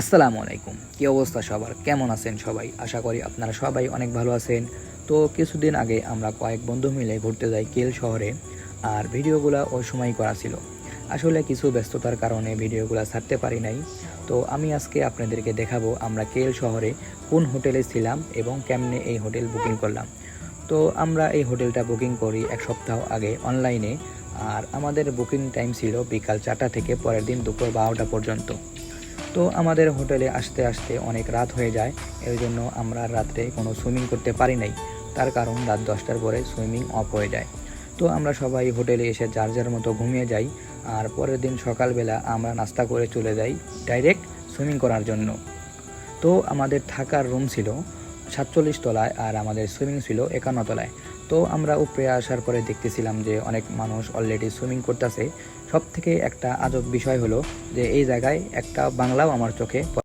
আসসালামু আলাইকুম। কী অবস্থা সবার? কেমন আছেন সবাই? আশা করি আপনারা সবাই অনেক ভালো আছেন। তো কিছুদিন আগে আমরা কয়েক বন্ধু মিলে ঘুরতে যাই কেল শহরে। আর ভিডিওগুলা ওই সময়ই করা ছিল। আসলে কিছু ব্যস্ততার কারণে ভিডিওগুলা ছাড়তে পারি নাই। তো আমি আজকে আপনাদেরকে দেখাবো আমরা কেল শহরে কোন হোটেলে ছিলাম এবং কেমনে এই হোটেল বুকিং করলাম। তো আমরা এই হোটেলটা বুকিং করি ১ সপ্তাহ আগে অনলাইনে। আর আমাদের বুকিং টাইম ছিল বিকাল ৪টা থেকে পরের দিন দুপুর ১২টা পর্যন্ত। তো আমাদের হোটেলে আসতে আসতে অনেক রাত হয়ে যায়। এর জন্য আমরা রাত্রে কোনো সুইমিং করতে পারি নাই। তার কারণ রাত ১০টার পরে সুইমিং অফ হয়ে যায়। তো আমরা সবাই হোটেলে এসে যার যার মতো ঘুমিয়ে যাই। আর পরের দিন সকালবেলা আমরা নাস্তা করে চলে যাই ডাইরেক্ট সুইমিং করার জন্য। তো আমাদের থাকার রুম ছিল ৪৭ তলায় আর আমাদের সুইমিং ছিল ৫১ তলায়। তো আমরা উপরে আসার পরে দেখতেছিলাম যে অনেক মানুষ অলরেডি সুইমিং করতেছে। সবথেকে একটা আজব বিষয় হলো যে এই জায়গায় একটা বাংলাও আমার চোখে